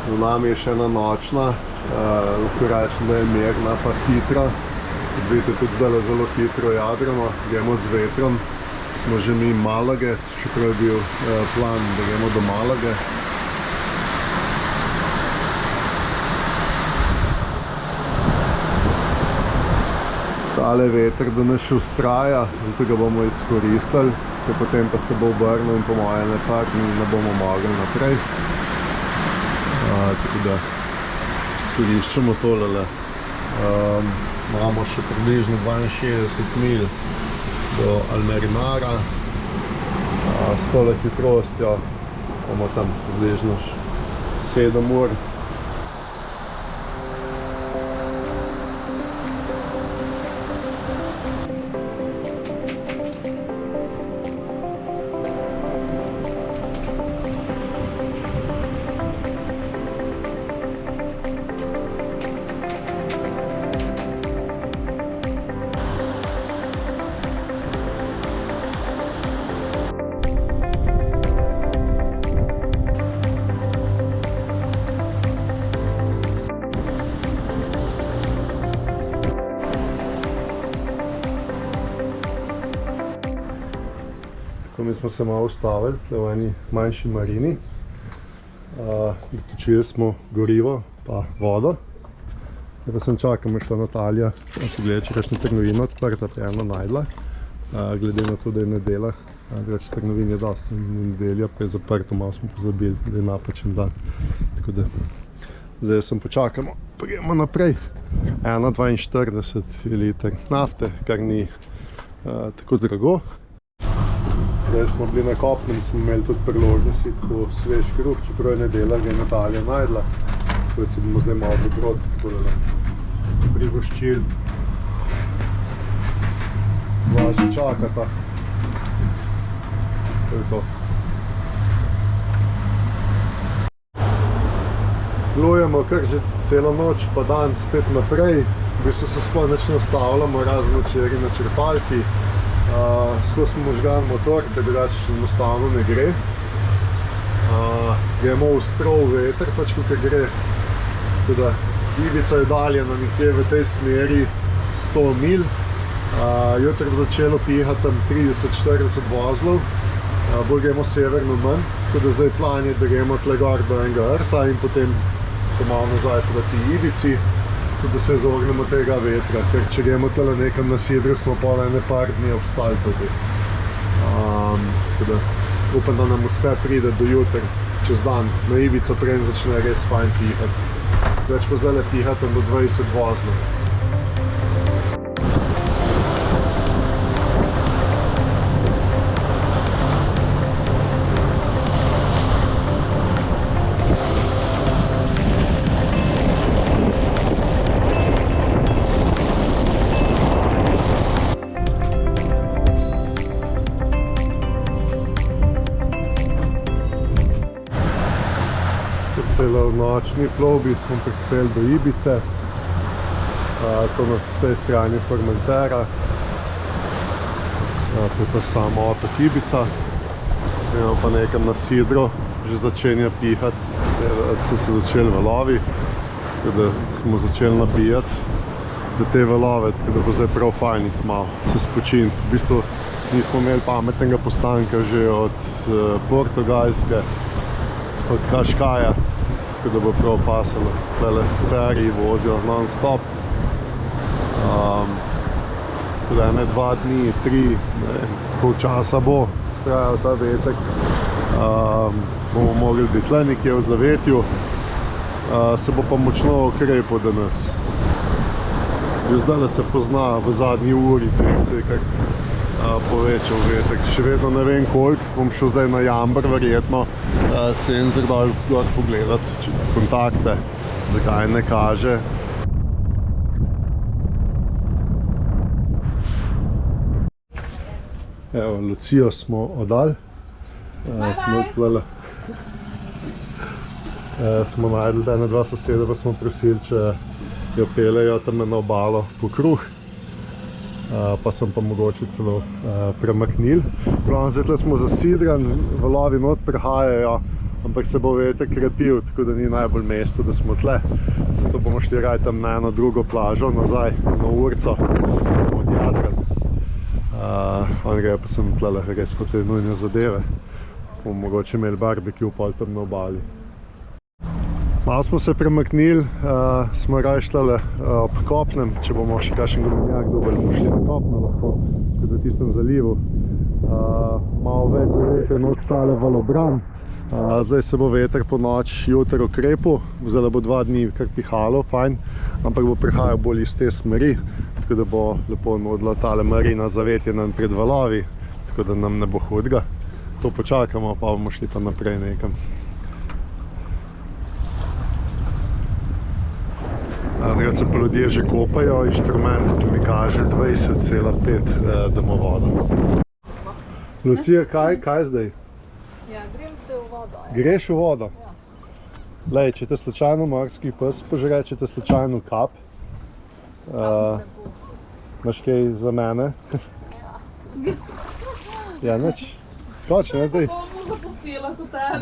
V nami je še ena nočna, lahko rečem, da je mirna pa hitra. Vidite, tudi zdaj zelo hitro jadramo, gremo z vetrom. Smo že mi Malage, čeprav je bil plan, da gremo do Malage. Tale veter danes še vztraja, zato ga bomo izkoristili, potem pa se bo obrnil in po moje ne bomo mogli naprej. Tako da izkoriščamo tolele. Imamo še približno 62 mil do Almerimara. S tole hitrostjo bomo tam približno 7 ur. Mi smo se malo ustavili v eni manjši marini. Dotočili smo gorivo pa vodo. Zdaj pa sem čakal, šla Natalija pogledati, če kakšno trgovino odprta, pa eno najdla. Glede na to, da je nedelja, reč trgovin je dosti, nedelja pa je zaprto, malo smo pozabili, da je napačen dan. Tako da zdaj sem počakamo, pa gremo naprej. 1,42 je liter nafte, kar ni tako drago. Zdaj smo bili na kopnem, smo imeli tudi priložnosti tako svež kruh, čeprav je nedelja, ga je Natalija najdla. Tako da si bomo zdaj malo dobroti, tako da privoščili. Dva že čakata. To je to. Plujemo kar že celo noč, pa dan spet naprej. V bistvu se sploh nič ne ustavljamo, razen včeraj na črpalki. Skozi smo možgan motor, ker drugače enostavno ne gre. Gremo v strov veter, pač kot gre. Teda, Ibica je daljena nekje v tej smeri 100 mil. Jutri bo začelo pihati tam 30-40 vozlov. Bolj gremo severno manj, tako da zdaj plan je, da gremo tle gor do enega rta in potem malo nazaj proti Ibici. Tudi da se izognemo tega vetra, ker če gremo tole nekam na Sidru, smo pa ene par dni obstali tudi. Tako da upam, da nam uspe pride do jutri, čez dan, na Ibico prej začne res fajn pihati. Več pa zdaj pihati do 20 vozlov. V nočni plovbi smo prispeli do Ibice, to na tej strani Formentera, to je pa samo otok Ibica. Gremo pa nekam na Sidro, že začenja pihati, so se začeli valovi, tako da smo začeli nabijati do te valove, tako da bo zdaj prav fajn iti malo se spočiniti. V bistvu nismo imeli pametnega postanka že od Portugalske, od Kaškaja. Tako da bo prav pasalo. Tele feriji vozijo non-stop. Tako da 1, 2 dni, 3, pol časa bo trajal ta vetek. Bomo mogli biti tle nekje v zavetju. Se bo pa močno okrepil danes. Že zdaj se pozna v zadnji uri, se je kar povečal vetek. Še vedno ne vem koliko, bom šel zdaj na Jamber, verjetno senzor dol pogledati, če kontakte, zakaj ne kaže. Evo, Lucijo smo oddali. Smo najdli ene dva sosede, pa smo prosili, če jo pelejo tam na obalo po kruh. Pa sem pa mogoče celo premaknil. Zdaj smo zasidrani, valovi not prihajajo, ampak se bo veter krepil, tako da ni najbolj mesto, da smo tle. Zato bomo šli raje tam na eno drugo plažo, nazaj na Urco, od Jadran. On gre pa sem tle res po te nujne zadeve. Bomo mogoče imeli barbecue pol tam na obali. Malo smo se premaknili, smo raje šli ob kopnem, če bomo še kakšen gomenjak dobili, bomo šli na kopno lahko, kot v tistem zalivu. Malo več zaveter not tale valobran. Zdaj se bo veter po noč jutri okrepil, zdaj bo 2 dni kar pihalo, fajn, ampak bo prihajal bolj iz te smeri, tako da bo lepo nudila tale marina zavetje nam pred valovi, tako da nam ne bo hudega. To počakamo, pa bomo šli pa naprej nekam. Nekaj se pa ljudje že kopajo, inštrument, ki mi kaže 20,5 domovoda. Lucija, kaj zdaj? Ja, grem zdaj v vodo. Greš v vodo? Ja. Lej, če te slučajno morski pes požre, če te slučajno kap, Ne bo. imaš kaj za mene? Ja. Ja, nič. Skoč, ne, daj. Bom zapustila kot tebe.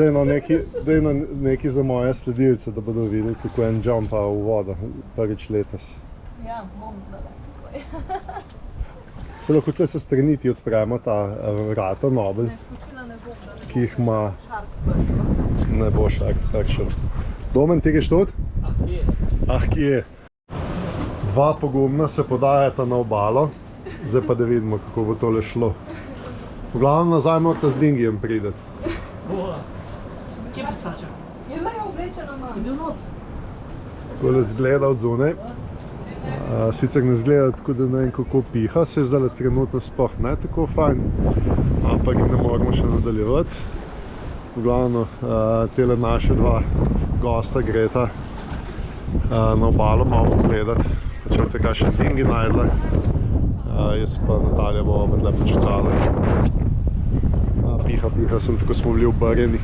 Daj na nekaj za moje sledilce, da bodo videli, kako en jumpa v vodo prvič letos. Ja, bom dala takoj. Se lahko tle se straniti odpremo ta vrata nobel, Ne, skočila ne bom, da ne ki jih ima, šark pršlo. ne bo takšen. Domen, ti greš tudi? Kje je? 2 pogumna se podajata na obalo, zdaj pa da vidimo, kako bo tole šlo. V glavnem nazaj morate z dingijem prideti. Kje pa Sača? Je le oblečena Je manj. bil not? Takole zgleda od zunaj. Sicer ne zgleda tako, da ne vem kako piha, se je zdaj trenutno sploh ne tako fajn, ampak ne moramo še nadaljevati. V glavnem, tele naše 2 gosta greta na obalo malo pogledati, če boste kakšen dingi najdla. Jaz pa Natalija bo obadle počakala. Piha, sem tako smo bili obrjeni.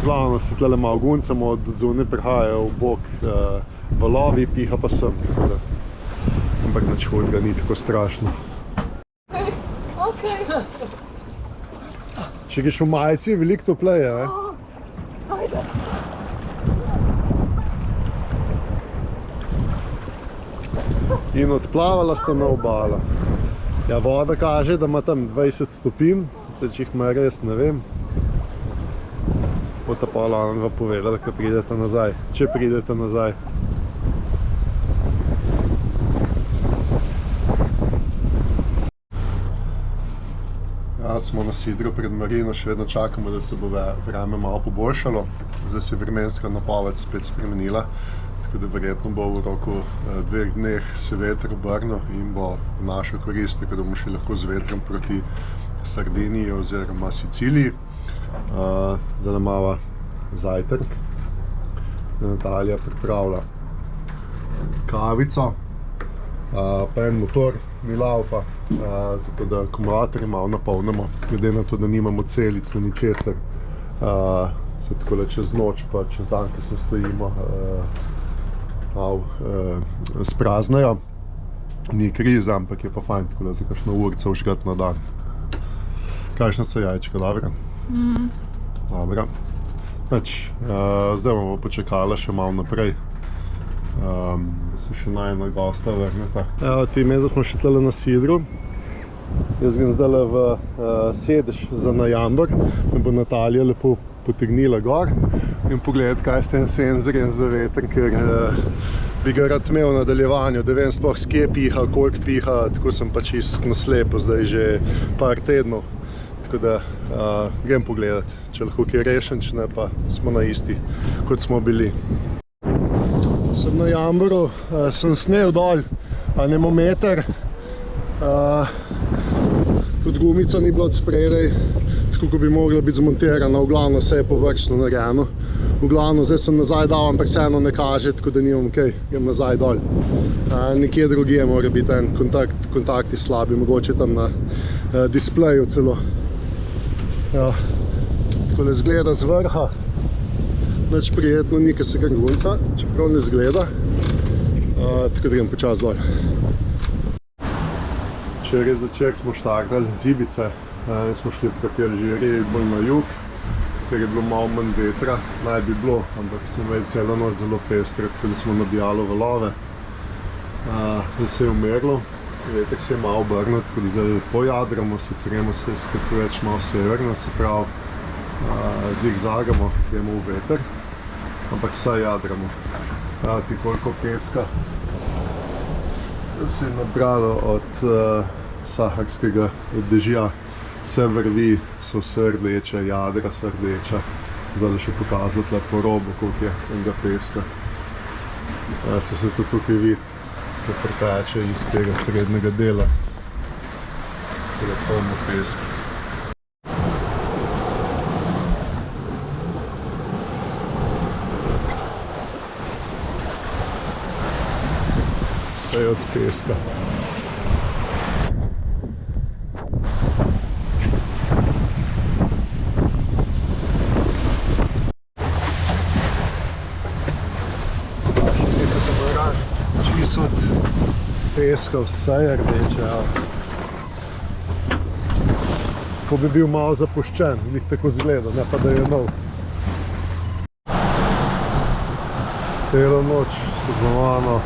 Glavno se tle malo guncamo, od zunaj prihajajo v bok valovi, piha pa sem, tako da. Ampak nič hudega, ni tako strašno. Okej. Če greš v majici, je veliko topleje, ne? Ajde. In odplavala sta na obalo. Ja, voda kaže, da ima tam 20 stopinj, zdaj če jih ima res, ne vem. Bota pa Alanova povedala, ko pridete nazaj, če pridete nazaj. Ja, smo na sidru pred marino, še vedno čakamo, da se bo vreme malo poboljšalo. Zdaj se je vremenska napoved spet spremenila, tako da verjetno bo v roku 2 dneh se veter obrnil in bo v našo korist, tako da bomo šli lahko z vetrom proti Sardiniji oziroma Siciliji. Zdaj nam imava zajtrk. Natalija pripravlja kavico, pa en motor mi laufa, zato da akumulatorje malo napolnimo, glede na to, da nimamo celic na ničesar. Se takole čez noč pa čez dan, ko se stojimo, malo spraznajo. Ni kriza, ampak je pa fajn takole za kakšno urco vžgati na dan. Kakšna so jajčka, dobra? Dobra. Zdaj bomo počakala še malo naprej, da se še najna gosta vrneta. Evo, ti medaj smo še tale na sidru. Jaz grem zdajle v sedež za na jambor, me bo Natalija lepo potegnila gor in pogledati, kaj s tem senzorjem za veter, ker bi ga rad imel v nadaljevanju, da vem sploh s kje piha, koliko piha, tako sem pa čist na slepo zdaj že par tednov. Tako da grem pogledati, če lahko kaj rešen, če ne pa smo na isti, kot smo bili. Sem na jamboru, sem snel dol anemometer, tudi gumica ni bila od spredaj, tako kot bi mogla biti zmontirana, v glavno vse je površno narejeno. V glavno zdaj sem nazaj dal, ampak vseeno ne kaže, tako da nimam kaj, grem nazaj dol. Nekje drugje mora biti en kontakti slabi, mogoče tam na displeju celo. Ja, takole zgleda z vrha, nič prijetno ni, ker se kar gunca, čeprav ne zgleda, tako da grem počas dol. Včeraj začek smo štartali z Ibice, smo šli proti Alžiriji, bolj na jug, ker je bilo malo manj vetra, naj bi bilo, ampak smo imeli celo noč zelo pestro, tako da smo nabijali valove. Da se je umirilo, veter se je malo obrnil, tako da zdaj lepo jadramo, sicer gremo se spet več malo severno, se pravi zigzagamo, gremo v veter, ampak vsaj jadramo. Ti koliko peska se je nabralo od saharskega dežja, vse vrvi so vse rdeče, jadra so rdeča. Zdaj da še pokazati le po robu, koliko je enega peska. Se tudi tukaj vidi, ko preteče iz tega srednjega dela. Tukaj je polno peska. Vse je od peska. Čisto od peska, vse je rdeče. Ja. Ko bi bil malo zapuščen, bi tako izgleda, ne pa da je nov. Celo noč so za mano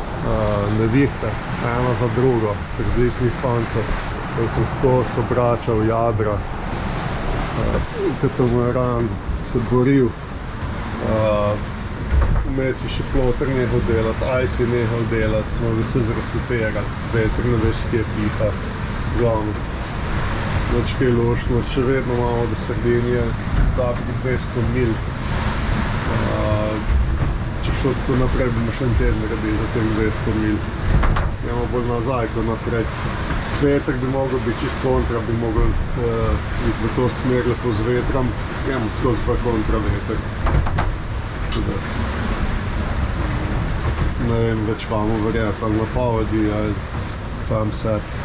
nevihte, eno za drugo, različnih koncev. Ko sem skozi obračal jadra, katamaran se boril. Vmes je še ploter nehal delati, ice je nehal delati, smo vse zresetirali, veter ne veš, kje piha, glavno. Noč kaj lošno, še vedno imamo do Sardinije, dobrih 200 mil. Če šlo tako naprej, bomo še en teden rabili za teh 200 mil. Gremo bolj nazaj, kot naprej. Veter bi mogel biti čist kontra, bi mogel iti v to smer lepo z vetrom, gremo skozi pa kontra veter. Ne vem več vamo verjeti, ali napovedi, ali sam sebi.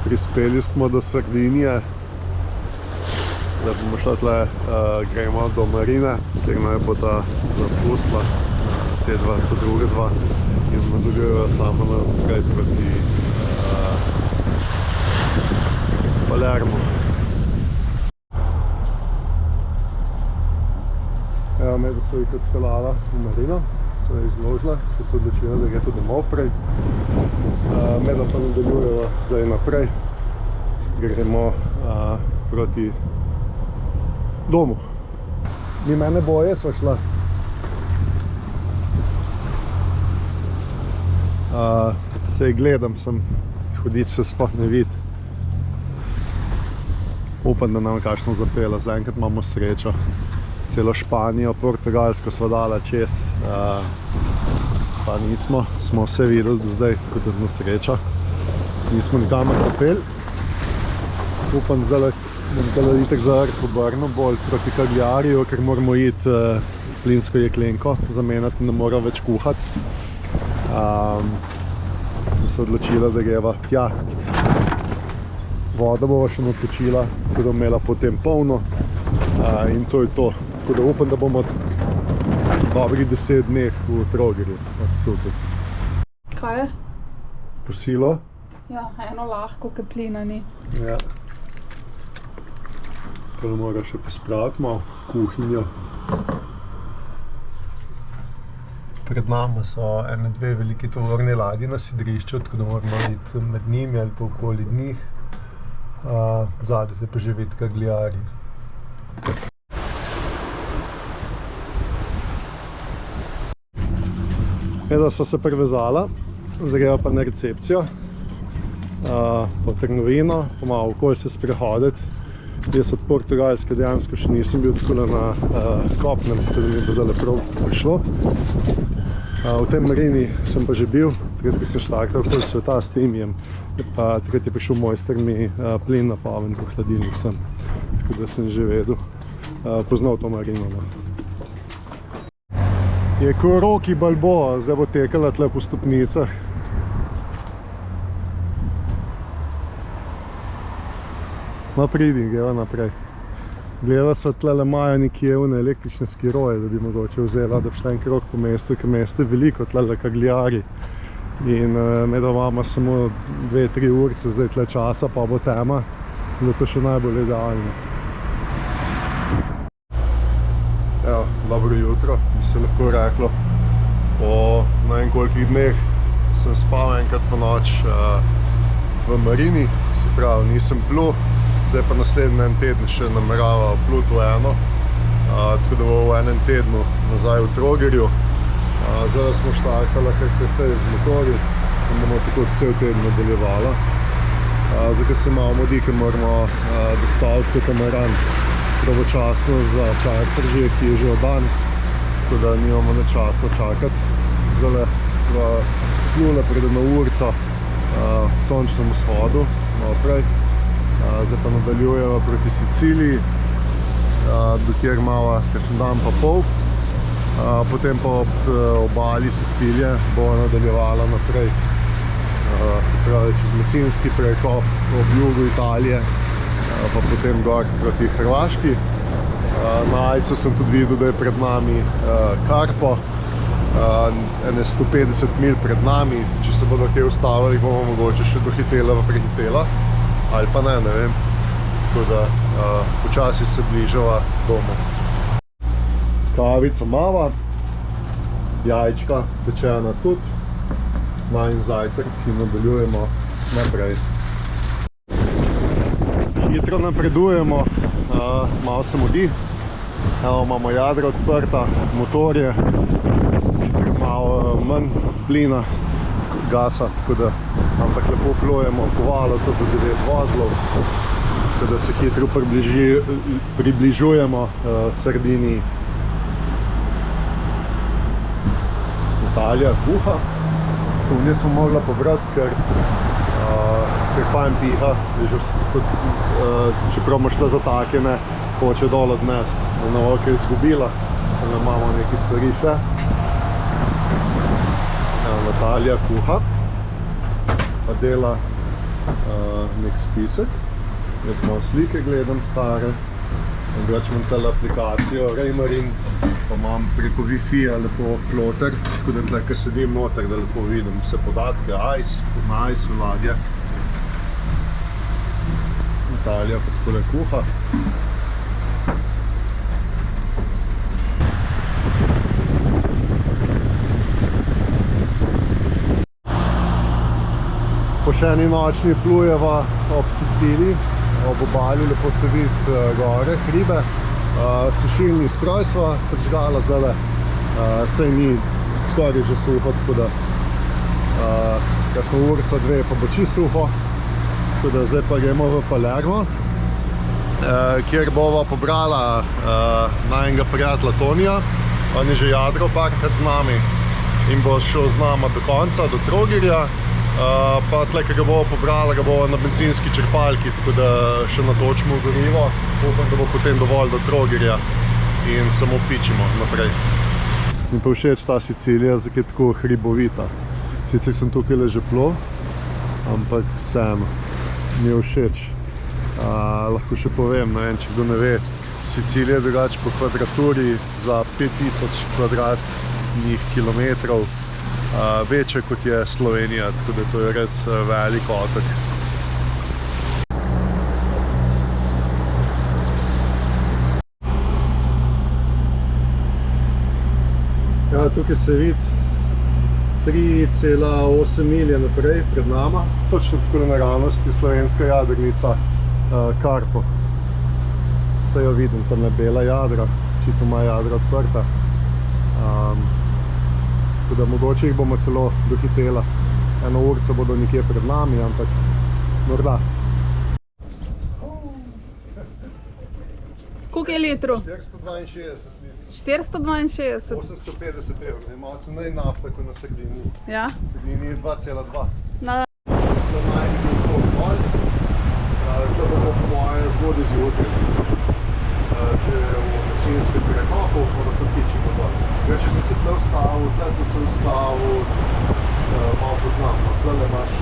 Prispeli smo do Sardinije. Da bomo šli tle, gremo do marine, kjer naj bo ta zapustila, te dva, ta druga dva, in nadaljujeva samo naprej proti Palermo. Evo me, da so jih odpeljala v marino, so jo izložila, so se odločila, da gre to domov prej. Me da pa nadaljujeva zdaj naprej, gremo proti domu. Ni mene boje, sva šla. Sej gledam sem, hudič se sploh ne vidi. Upam, da nam kakšno zapela, zaenkrat imamo srečo. Celo Španijo, Portugalsko sva dala čez, pa nismo, smo vse videli do zdaj, tako da na srečo. Nismo nikamor zapeli. Upam, da bom tale itak za Rh obrnil bolj proti Cagliariju, ker moramo iti plinsko jeklenko zamenjati, ne mora več kuhati. Da se odločila, da greva tja. Voda bova še natočila, tako da bom imela potem polno. In to je to. Tako da upam, da bomo dobrih 10 dneh v Trogirju. Kaj je? Kosilo. Ja, eno lahko, ki plina ni. Ja. Tole mora še pospraviti malo kuhinjo. Pred nami so ene dve veliki tovorni ladji na sidrišču, tako da moramo iti med njimi ali pa okoli njih. Zadaj se pa že vidi Cagliari. Edo so se prevezala, zdaj greva pa na recepcijo, po trgovino, pa malo okoli se sprehoditi. Jaz od Portugalske dejansko še nisem bil takole na kopnem, tako da mi bo zdaj prav prišlo. V tem marini sem pa že bil, takrat ko sem štartal okoli sveta s Timijem, pa takrat je prišel mojster mi plin napolnjen v hladilnik sem, tako da sem že vedel, poznal to marino. Je ko Rocky Balboa, zdaj bo tekala tle po stopnicah. No pridi, greva naprej. Gledala sva tlele imajo nekje une električne skiroje, da bi mogoče vzela, da bi šla en krog po mestu, ker mesto je veliko tlele kagljari. In med imamo samo 2-3 urice zdaj tle časa, pa bo tema, da to še najbolj idealno. Evo, dobro jutro, bi se lahko reklo. Po ne vem kolikih dneh sem spal enkrat po noč v Marini, se pravi nisem plul, zdaj pa naslednji teden še namerava pluti v eno, tako da bo v enem tednu nazaj v Trogirju. Zdaj smo štartali kar precej z motorji in bomo tako cel teden nadaljevala. Zdaj se malo modi, ker moramo dostaviti katamaran pravočasno za čarterže, ki je že oddan, tako da nimamo ne časa čakati. Zdaj sva splula pred eno urico v sončnem vzhodu, naprej. Zdaj pa nadaljujemo proti Siciliji, do kjer imamo kakšen dan pa pol. Potem pa ob obali Sicilije bo nadaljevala naprej, se pravi čez Mesinski prekop ob jugu Italije, pa potem gor proti Hrvaški. Na Ajcu sem tudi videl, da je pred nami Karpo, ene 150 mil pred nami. Če se bodo kje ustavili, bomo mogoče še dohitela pa prehitela, ali pa ne vem. Tako da počasi se bližava domov. Kavica mava, jajčka pečena tudi, najin zajtrk in nadaljujemo naprej. Hitro napredujemo, malo se mudi. Evo, imamo jadra odprta, motorje, sicer malo manj plina, gasa, tako da, ampak lepo plujemo, kovalo to do 9 vozlov, tako da se hitro približujemo Sardiniji. Italija kuha, vnje smo mogla pobrati, ker fajn piha, čeprav ima šla zatakene, hoče dol odnesti, da ne bo kaj izgubila, da imamo nekaj stvari še. Natalija kuha, pa dela nek spisek, jaz malo slike gledam stare, drugače imam tale aplikacijo Raymarin, pa imam preko Wi-Fi-ja lepo ploter, tako da tle, ko sedim noter, da lepo vidim vse podatke, na Ice ladje. Italija pa takole kuha. Po še eni nočni plujeva ob Siciliji, ob obali, lepo se vidi gore, hribe. Sušilni stroj sva prižgala zdajle, saj ni skoraj že suho, tako da kakšno urica, dve pa bo čisto suho. Tako da zdaj pa gremo v Palermo, kjer bova pobrala najnega prijatelja Tonija. On je že jadral parkrat z nami in bo šel z nama do konca, do Trogirja. Pa tle, ki ga bomo pobrala, ga bomo na bencinski črpalki, tako da še natočimo gorivo. Upam, da bo potem dovolj do Trogirja in samo pičimo naprej. Mi pa všeč ta Sicilija, zakaj je tako hribovita. Sicer sem tukaj že plul, ampak vseeno mi je všeč. Lahko še povem, ne vem, če kdo ne ve, Sicilija je drugače po kvadraturi za 5000 kvadratnih kilometrov večje kot je Slovenija, tako da to je res velik otok. Ja, tukaj se vidi 3,8 milje naprej pred nama, točno tako naravnosti slovenska jadrnica Karpo. Se jo vidim, tam je bela jadra, očitno ima jadra odprta. Tako da mogoče jih bomo celo dohitela. Eno urico bodo nekje pred nami, ampak morda. Koliko je litrov? 462. 462. 850 evrov, je malo cenej nafta kot na Sardiniji. Ja. Sardiniji je 2,2. Na... Tukaj najbolj okrog bolj. Tukaj bomo po moje zgodaj zjutraj. Če je v Mesinski prekopu, pa da se pičimo dol. Če sem se tle ustavil, tle sem se ustavil, malo poznam, tle imaš.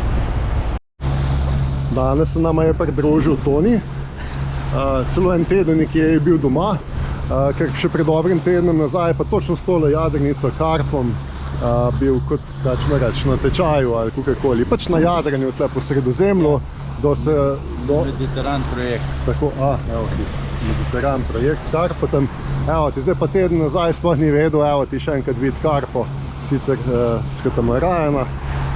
Danes se nama je pridružil Toni. celo en teden nekje je bil doma, ker še pred dobrim tednom nazaj pa točno s tole jadrnico karpom bil kot, kakšno reči, na tečaju ali kakorkoli, pač na jadranju tle po Sredozemlju, Mediteran projekt. Tako, evo ti, Mediteran projekt s karpotem. Evo ti, zdaj pa teden nazaj sploh ni vedel, evo ti še enkrat vid karpo, sicer s katamarana.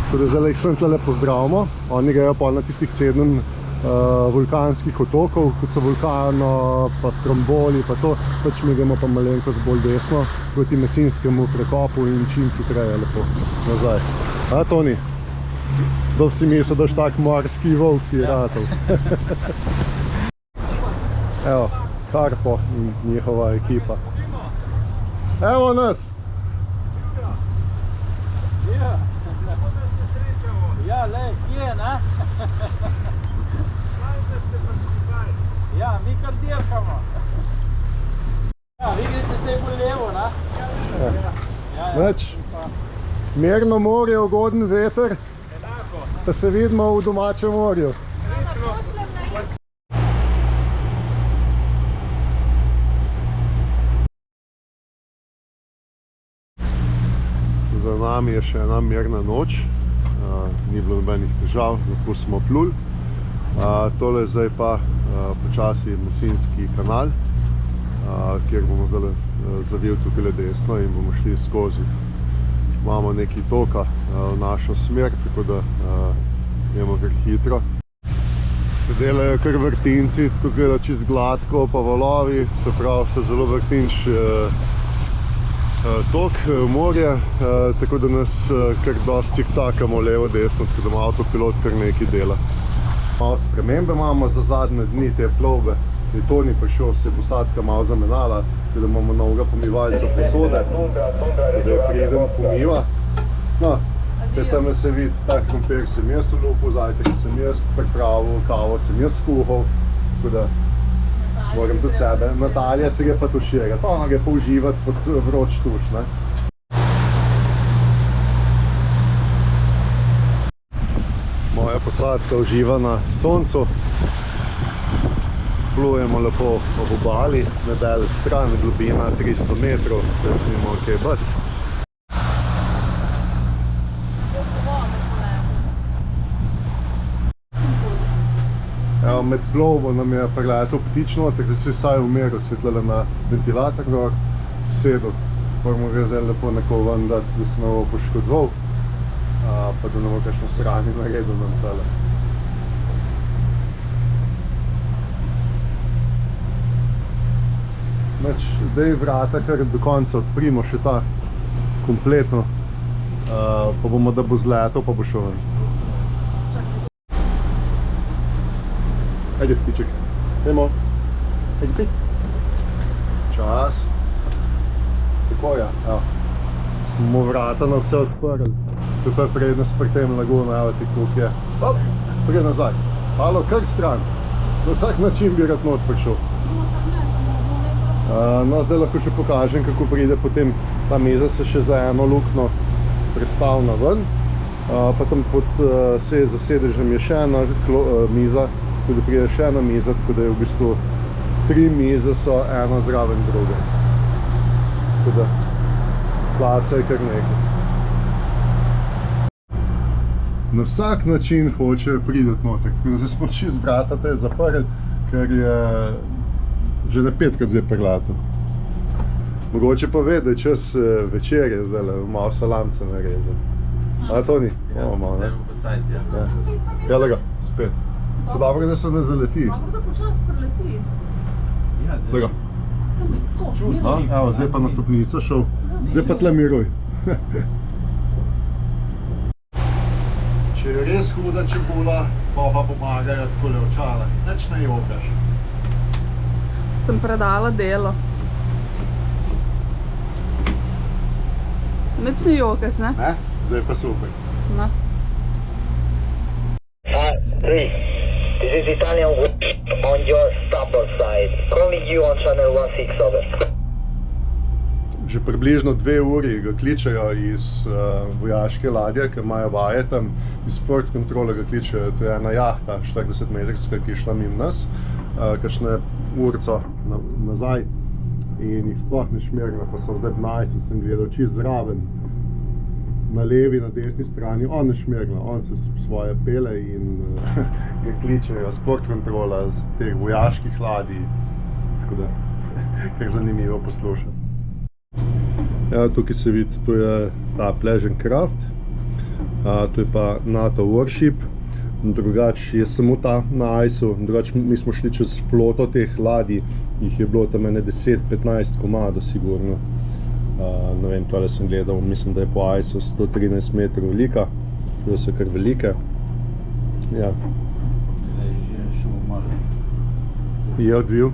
Tako da zdaj jih sem tle pozdravimo. Oni grejo pol na tistih 7 vulkanskih otokov, kot so Vulcano, pa Stromboli, pa to. Pač mi gremo pa malenkost bolj desno proti Mesinskemu prekopu in čim hitreje lepo nazaj. A, Toni? Kdo si misli, daš tak morski volk, ki je ratov. Evo, Karpo in njihova ekipa. Evo nas! Ja, lej, kje, ne? Ja, mi kar dirkamo. Ja, vi greste zdaj bolj levo, ne? Več, mirno morje, ugoden veter, pa se vidimo v domačem morju. Za nami je še ena mirna noč, ni bilo nobenih težav, lahko smo pluli. Tole zdaj pa počasi Mesinski kanal, kjer bomo zdaj zavili tukaj desno in bomo šli skozi. Imamo nekaj toka v našo smer, tako da idemo kar hitro. Se delajo kar vrtinci, tako gleda čist gladko, pa valovi, se pravi se zelo vrtinč tok morja, tako da nas kar dosti cikcakamo levo desno, tako da ima avtopilot kar nekaj dela. Malo spremembe imamo za zadnje dni te plovbe, je Toni prišel, se je posadka malo zamenjala, tako da imamo novega pomivalca posode, da je preden pomiva. No, tam se vidi, tak krompir sem jaz olupil, zajtrk sem jaz pripravil, kavo sem jaz skuhal, tako da moram tudi sebe. Natalija se gre pa tuširati, ona gre pa uživati pod vroč tuš, ne. Moja posadka uživa na soncu. Plujemo lepo ob obali, nedaleč stran, globina 300 metrov, da se nimo kaj bat. Evo, med plovbo nam je preletel ptič noter, zdaj se je vsaj umeril, se je tlele na ventilator gor sedel. Moramo ga zdaj lepo neko ven dati, da se ne bo poškodoval, pa da ne bo kakšno sranje naredil nam tale. Zdaj vrata kar do konca odprimo še ta kompletno, pa bomo, da bo zletel, pa bo šel ven. Ajde, ptiček, dajmo, ajde pi. Čas. Tako ja, evo. Smo vrata na vse odprli. Tukaj je prednost pri tem laguna, evo ti koliko je. Hop, prej nazaj. Halo, kar stran. Na vsak način bi rad not prišel. No, zdaj lahko še pokažem, kako pride potem ta miza se še za eno luknjo prestavlja ven, pa tam pod za sedežem je še ena miza, tako da pride še ena miza, tako da je v bistvu 3 mize so ena zraven druge. Tako da placa je kar nekaj. Na vsak način hoče prideti noter, tako da zdaj smo čist vrata te zaprli, ker je že na 5krat zdaj prelatel. Mogoče pa ve, da je čas večerje zdaj, malo salamca narezal. A, Toni? Malo, ne? Ja, lega, spet. Se dobro, da se ne zaleti. Dobro, da počas preleti. Lega. Evo, zdaj pa na stopnico šel. Zdaj pa tle miruj. Če je res huda čebula, pa pomagajo takole očala. Nič ne jokaš. Sem predala delo. Nič ne jokaš, ne? Ne? Zdaj pa super. No. 3. This is Italian West on your starboard side. Calling you on channel 16 over. že približno 2 uri ga kličejo iz vojaške ladje, ki imajo vaje tam, iz port kontrole ga kličejo, to je ena jahta 40-metrska, ki je šla mimo nas, kakšne urico nazaj in jih sploh ne šmergla, pa so zdaj najsu, sem gledal čist zraven, na levi, na desni strani, on ne šmergla, on se svoje pele in ga kličejo z port kontrola, z teh vojaških ladij, tako da kar zanimivo poslušati. Ja, tukaj se vidi, to je ta Pleasant Craft, to je pa NATO Warship, drugač je samo ta na ICE-u, drugač mi smo šli čez floto teh ladij, jih je bilo tam 10-15 komado sigurno. Ne vem, tole sem gledal, mislim, da je po ICE-u 113 metrov velika, to so kar velike. Ja. Zdaj že šel malo. Je odvil?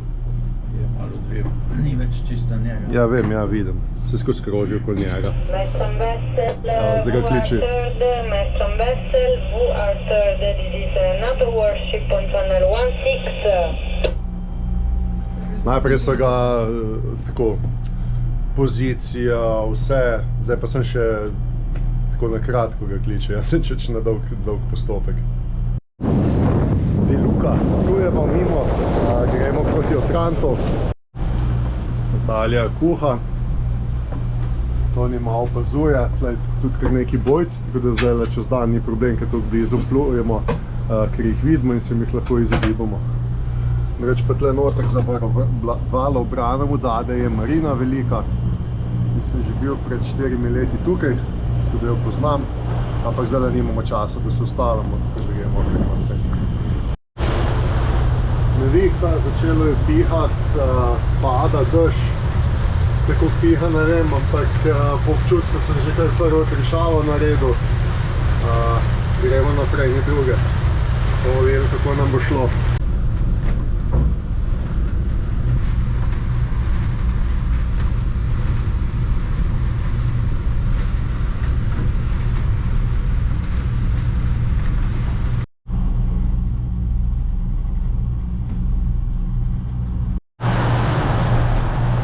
Je malo odvil. Ni več čisto njega. Ja, vem, ja, vidim. Se skozi kroži okoli njega. Zdaj ga kliči. Maelstrom vessel, vous are third, this is NATO warship on channel 16. Najprej so ga tako, pozicija, vse, zdaj pa sem še tako na kratko ga kliče, če na dolg postopek. Luka, plujemo mimo, gremo proti Otrantu. Natalija kuha. Toni malo opazuje, tlej tudi kar neki bojci, tako da zdaj čez dan ni problem, ker tudi blizu plujemo, ker jih vidimo in se jih lahko izogibamo. Reč pa tle noter za valoobranom od zadaj je marina velika. Mislim, že bil pred 4 leti tukaj, tako da jo poznam, ampak zdaj nimamo časa, da se ustavimo, tako da gremo naprej. Nevihta, začelo je pihati, pada dež. Kako piha, ne vem, ampak po občutku sem že kar prvo trišavo naredil. Gremo naprej, ni druge. Bomo videli, kako nam bo šlo.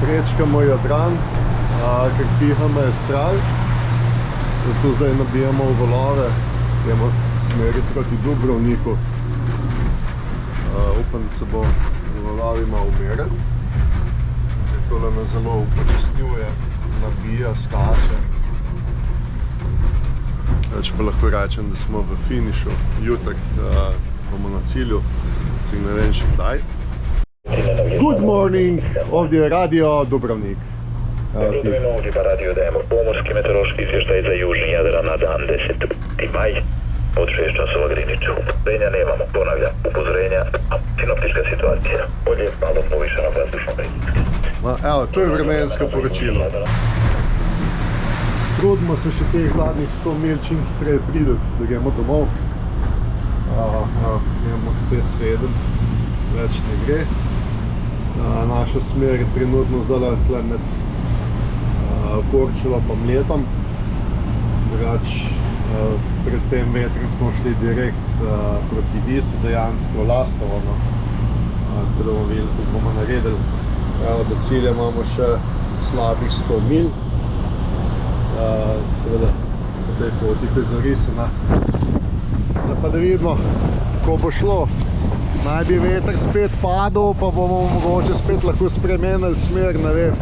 Prečkamo Jadran, ker piha me je strah. Zato zdaj nabijamo v valove, gremo v smeri proti Dubrovniku. Upam, da se bo v valovi malo umiril. Tole me zelo upočasnjuje, nabija, skače. Več pa lahko rečem, da smo v finišu. Jutri bomo na cilju, ne vem še kdaj. Good morning, ovdje je Radio Dubrovnik. Razumemo ovdje pa radio dajemo pomorski meteorološki izvještaj za južni Jadran na dan 10. maj od 6 časova Greenwichu. Upozorenja nemamo, ponavljam, upozorenja, sinoptička situacija. Bolje malo povišena vazdušna pritiska. Evo, to je vremensko poročilo. Trudimo se še teh zadnjih 100 mil čim hitreje prideti, da gremo domov. Imamo 5-7, več ne gre. Naša smer je trenutno zdaj tle med Korčulo pa Mletom. Drugač, pred tem vetrom smo šli direkt proti Visu, dejansko Lastovo. Tako da bomo videli, kako bomo naredili. Do cilja imamo še slabih 100 mil. Seveda, po tej poti, ko je zarisana. Zdaj pa da vidimo, ko bo šlo. Naj bi veter spet padel, pa bomo mogoče spet lahko spremenili smer, ne vem.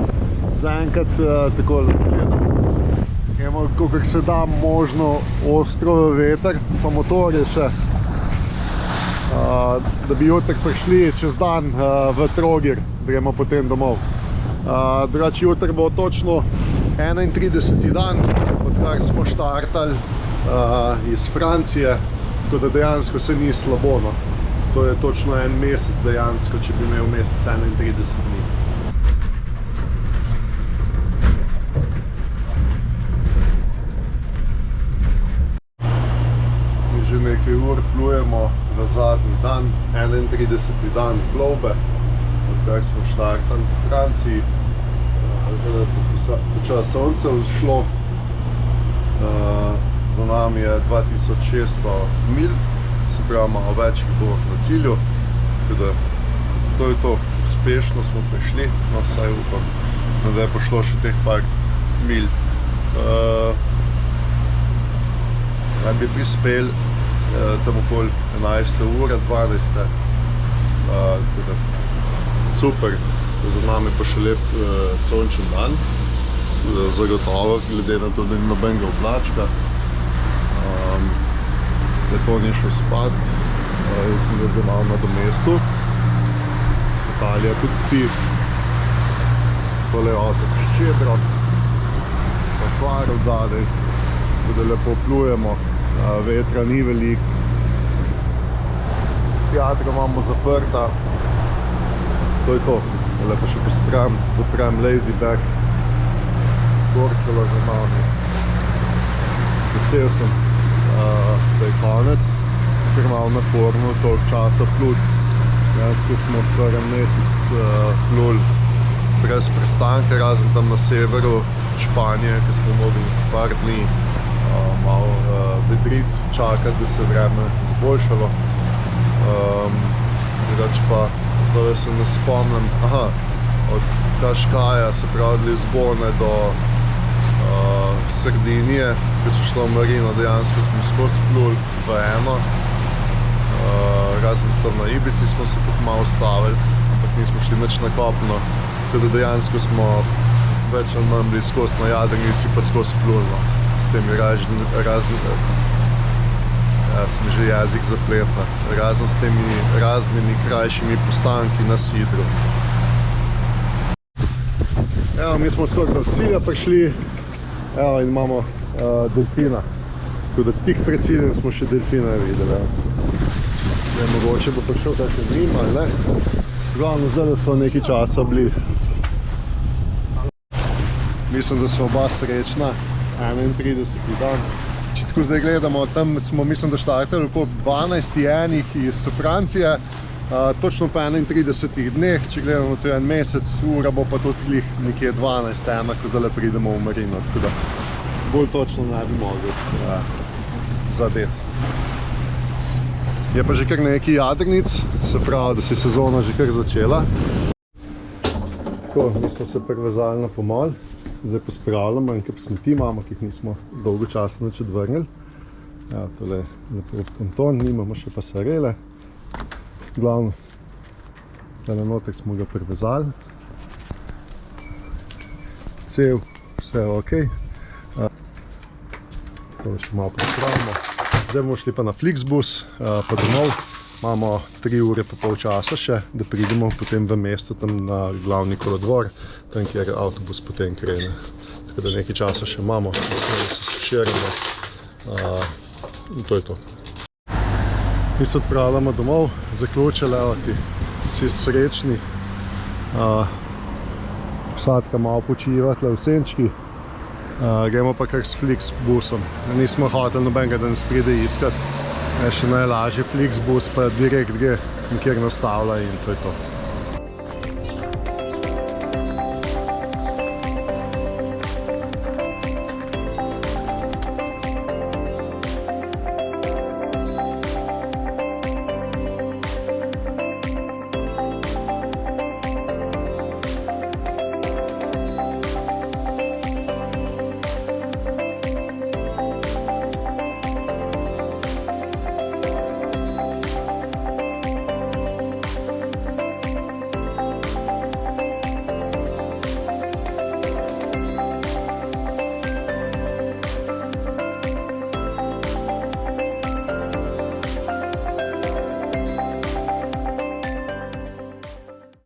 Zaenkrat takole gledam. Gremo, kolikor se da možno ostro veter, pa motorje še. Da bi jutri prišli čez dan v Trogir, gremo potem domov. Drugače jutri bo točno 31. dan, odkar smo štartali iz Francije, tako da dejansko se ni slabo, no. To je točno en mesec dejansko, če bi imel mesec 31 dni. Mi že nekaj ur plujemo v zadnji dan, 31. dan plovbe, odkar smo štartali v Franciji. Že je počas sonce vzšlo, za nami je 2600 mil. Se pravi, malo več jih bo na cilju, tako da to je to, uspešno smo prišli, no vsaj upam. da je pošlo še teh par mil. Da bi prispel tam okoli 11. ure, 12. Super, za nami pa še lep sončen dan, zagotovo, glede na to, da ni nobenega oblačka. Zdaj to ni šel spat, jaz sem zdaj malo na domestu. Italija tudi spi. Tole je otok Ščedro, pa Hvar odzadaj, tudi lepo plujemo, vetra ni veliko. Teatra imamo zaprta, to je to. Lepo še zaprem lazy back, gorčilo za nami. Vesel sem, da je konec, ker malo naporno toliko časa plut. Dejansko smo skoraj mesec pluli brez prestanka, razen tam na severu Španije, ki smo mogli par dni malo vedriti, čakati, da se vreme izboljšalo. Drugače pa, zdaj se ne spomnim, od Kaškaja, se pravi od Lizbone do Sardinije, ki smo šli v marino, dejansko smo skozi pluli v eno. Razen tam na Ibici smo se tudi malo ustavili, ampak nismo šli nič na kopno. Tako da dejansko smo več ali manj bili skozi na jadrnici, pa skozi plulno. S temi sem že jezik zapletna, razen s temi raznimi krajšimi postanki na sidru. Evo, mi smo skoraj do cilja prišli, evo, in imamo delfina. Tako da tik pred ciljem smo še delfina videli. Zdaj, mogoče bo prišel kakšen mim, ali ne? Glavno, zdaj so nekaj časa bili. Mislim, da smo oba srečna, 31. dan. Če tako zdaj gledamo, tam smo, mislim, da štartali okoli 12. iz Francije, točno po 31 dneh, če gledamo, to je en mesec, ura bo pa tudi nekje 12. ko zdaj pridemo v marino, tako da bolj točno ne bi mogli zadeti. Je pa že kar nekaj jadrnic, se pravi, da se je sezona že kar začela. Tako, mi smo se privezali na pomol, zdaj pospravljamo in kar smeti imamo, ki jih nismo dolgo časa nič odvrnili. Ja, tole je lepo ponton, nimamo še pasarele. Glavno, tale notek smo ga privezali. Cel, vse je ok. Tole še malo pospravimo. Zdaj bomo šli pa na Flixbus, pa domov. Imamo 3 ure pa pol časa še, da pridemo potem v mesto, tam na glavni kolodvor, tam, kjer avtobus potem krene. Tako da nekaj časa še imamo, da se suširamo. In to je to. Mi se odpravljamo domov, zaključili, evo ti, vsi srečni. Vsadka malo počiva tle v senčki. Gremo pa kar s Flixbusom. Nismo hoteli nobenega, da nas pride iskat. Je še najlažje Flixbus, pa direkt gre, nikjer ne ustavlja in to je to.